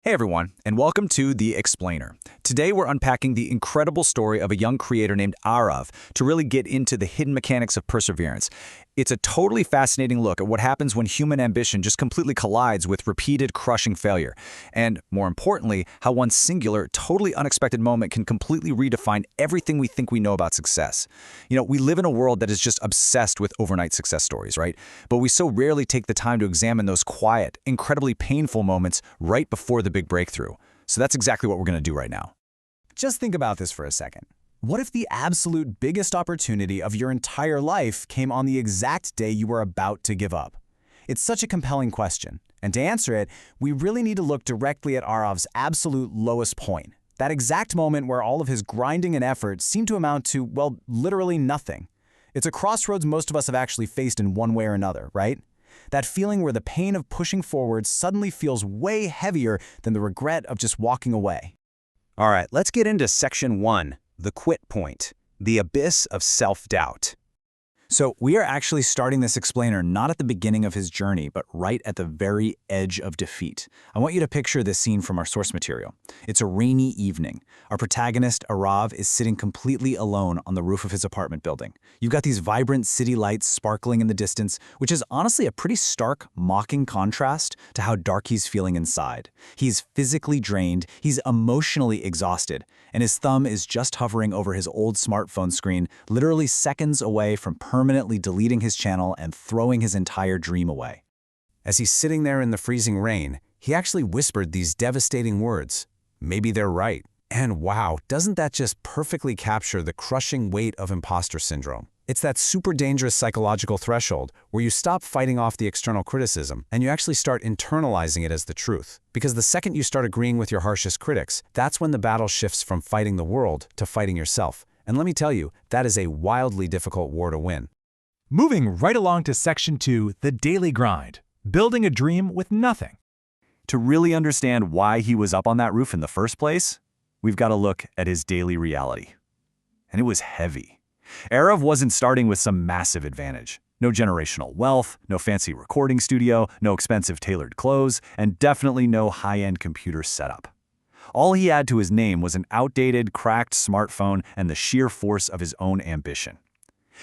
Hey everyone, and welcome to The Explainer. Today we're unpacking the incredible story of a young creator named Arav to really get into the hidden mechanics of perseverance. It's a totally fascinating look at what happens when human ambition just completely collides with repeated crushing failure. And more importantly, how one singular, totally unexpected moment can completely redefine everything we think we know about success. We live in a world that is just obsessed with overnight success stories, right? But we so rarely take the time to examine those quiet, incredibly painful moments right before the big breakthrough. So that's exactly what we're going to do right now. Just think about this for a second. What if the absolute biggest opportunity of your entire life came on the exact day you were about to give up? It's such a compelling question, and to answer it, we really need to look directly at Arav's absolute lowest point. That exact moment where all of his grinding and effort seemed to amount to, well, literally nothing. It's a crossroads most of us have actually faced in one way or another, right? That feeling where the pain of pushing forward suddenly feels way heavier than the regret of just walking away. All right, let's get into Section 1, the quit point, the abyss of self-doubt. So we are actually starting this explainer not at the beginning of his journey, but right at the very edge of defeat. I want you to picture this scene from our source material. It's a rainy evening. Our protagonist, Arav, is sitting completely alone on the roof of his apartment building. You've got these vibrant city lights sparkling in the distance, which is honestly a pretty stark, mocking contrast to how dark he's feeling inside. He's physically drained, he's emotionally exhausted, and his thumb is just hovering over his old smartphone screen, literally seconds away from permanently deleting his channel and throwing his entire dream away. As he's sitting there in the freezing rain, he actually whispered these devastating words. Maybe they're right. And wow, doesn't that just perfectly capture the crushing weight of imposter syndrome? It's that super dangerous psychological threshold where you stop fighting off the external criticism and you actually start internalizing it as the truth. Because the second you start agreeing with your harshest critics, that's when the battle shifts from fighting the world to fighting yourself. And let me tell you, that is a wildly difficult war to win. Moving right along to Section 2, the daily grind, building a dream with nothing. To really understand why he was up on that roof in the first place, we've got to look at his daily reality. And it was heavy. Arav wasn't starting with some massive advantage. No generational wealth, no fancy recording studio, no expensive tailored clothes, and definitely no high-end computer setup. All he had to his name was an outdated, cracked smartphone and the sheer force of his own ambition.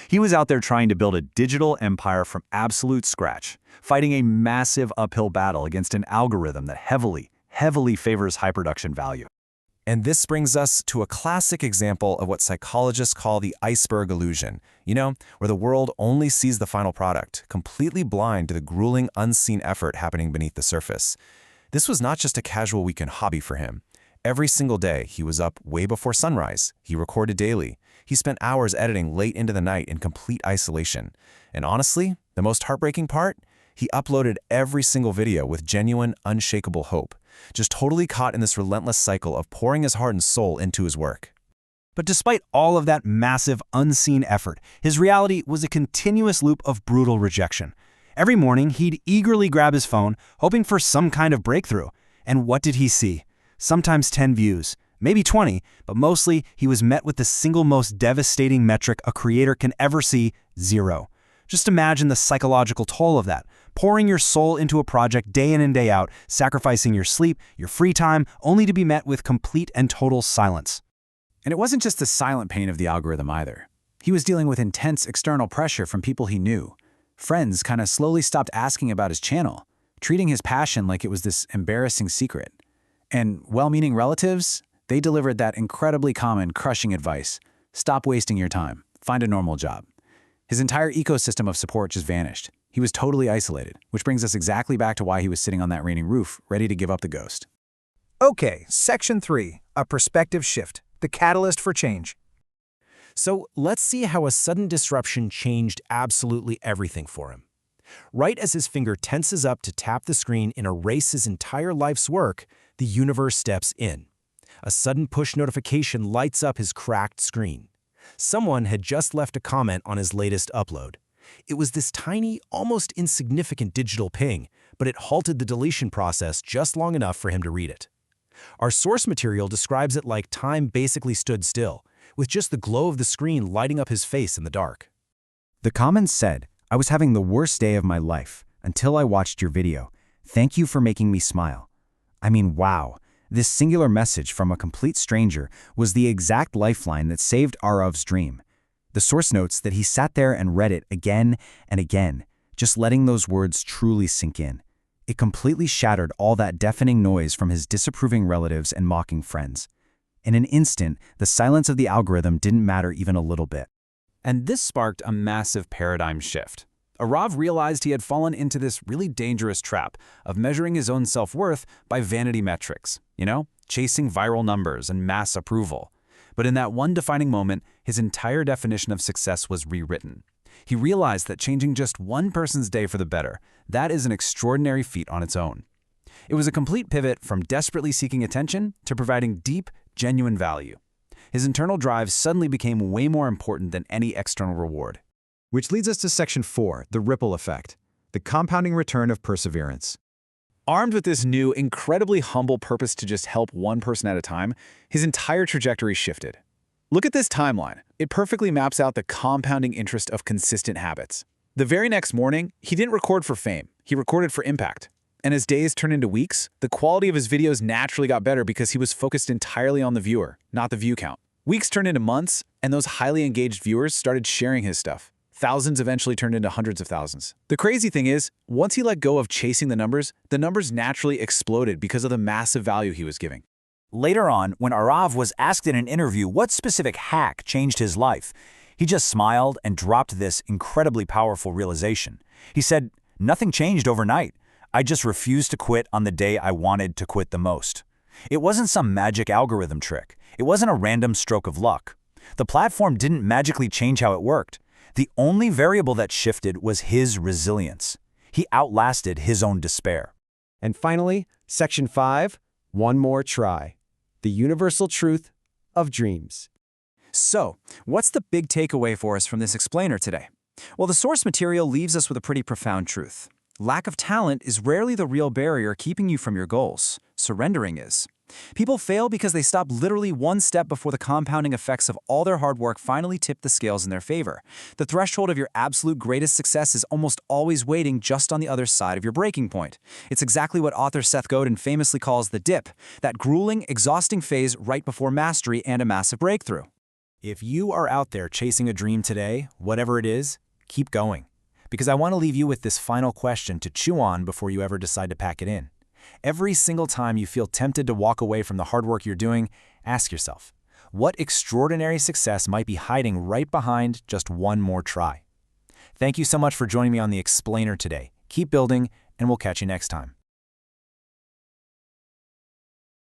He was out there trying to build a digital empire from absolute scratch, fighting a massive uphill battle against an algorithm that heavily favors high production value. And this brings us to a classic example of what psychologists call the iceberg illusion, where the world only sees the final product, completely blind to the grueling, unseen effort happening beneath the surface. This was not just a casual weekend hobby for him. Every single day, he was up way before sunrise. He recorded daily. He spent hours editing late into the night in complete isolation. And honestly, the most heartbreaking part? He uploaded every single video with genuine, unshakable hope, just totally caught in this relentless cycle of pouring his heart and soul into his work. But despite all of that massive, unseen effort, his reality was a continuous loop of brutal rejection. Every morning, he'd eagerly grab his phone, hoping for some kind of breakthrough. And what did he see? Sometimes 10 views, maybe 20, but mostly he was met with the single most devastating metric a creator can ever see: 0. Just imagine the psychological toll of that, pouring your soul into a project day in and day out, sacrificing your sleep, your free time, only to be met with complete and total silence. And it wasn't just the silent pain of the algorithm either. He was dealing with intense external pressure from people he knew. Friends kind of slowly stopped asking about his channel, treating his passion like it was this embarrassing secret. And well-meaning relatives, they delivered that incredibly common, crushing advice: stop wasting your time, find a normal job. His entire ecosystem of support just vanished. He was totally isolated, which brings us exactly back to why he was sitting on that raining roof, ready to give up the ghost. Okay, Section 3, a perspective shift, the catalyst for change. So let's see how a sudden disruption changed absolutely everything for him. Right as his finger tenses up to tap the screen and erase his entire life's work, the universe steps in. A sudden push notification lights up his cracked screen. Someone had just left a comment on his latest upload. It was this tiny, almost insignificant digital ping, but it halted the deletion process just long enough for him to read it. Our source material describes it like time basically stood still, with just the glow of the screen lighting up his face in the dark. The comments said, "I was having the worst day of my life until I watched your video. Thank you for making me smile. I mean, wow. This singular message from a complete stranger was the exact lifeline that saved Arav's dream. The source notes that he sat there and read it again and again, just letting those words truly sink in. It completely shattered all that deafening noise from his disapproving relatives and mocking friends. In an instant, the silence of the algorithm didn't matter even a little bit. And this sparked a massive paradigm shift. Arav realized he had fallen into this really dangerous trap of measuring his own self-worth by vanity metrics, chasing viral numbers and mass approval. But in that one defining moment, his entire definition of success was rewritten. He realized that changing just one person's day for the better, that is an extraordinary feat on its own. It was a complete pivot from desperately seeking attention to providing deep, genuine value. His internal drive suddenly became way more important than any external reward. Which leads us to Section 4, the ripple effect, the compounding return of perseverance. Armed with this new, incredibly humble purpose to just help one person at a time, his entire trajectory shifted. Look at this timeline. It perfectly maps out the compounding interest of consistent habits. The very next morning, he didn't record for fame. He recorded for impact. And as days turned into weeks, the quality of his videos naturally got better because he was focused entirely on the viewer, not the view count. Weeks turned into months, and those highly engaged viewers started sharing his stuff. Thousands eventually turned into hundreds of thousands. The crazy thing is, once he let go of chasing the numbers naturally exploded because of the massive value he was giving. Later on, when Arav was asked in an interview what specific hack changed his life, he just smiled and dropped this incredibly powerful realization. He said, "Nothing changed overnight. I just refused to quit on the day I wanted to quit the most." It wasn't some magic algorithm trick. It wasn't a random stroke of luck. The platform didn't magically change how it worked. The only variable that shifted was his resilience. He outlasted his own despair. And finally, Section 5, one more try. The universal truth of dreams. So, what's the big takeaway for us from this explainer today? Well, the source material leaves us with a pretty profound truth. Lack of talent is rarely the real barrier keeping you from your goals. Surrendering is. People fail because they stop literally one step before the compounding effects of all their hard work finally tip the scales in their favor. The threshold of your absolute greatest success is almost always waiting just on the other side of your breaking point. It's exactly what author Seth Godin famously calls the dip, that grueling, exhausting phase right before mastery and a massive breakthrough. If you are out there chasing a dream today, whatever it is, keep going. Because I want to leave you with this final question to chew on before you ever decide to pack it in. Every single time you feel tempted to walk away from the hard work you're doing, ask yourself, what extraordinary success might be hiding right behind just one more try? Thank you so much for joining me on The Explainer today. Keep building, and we'll catch you next time.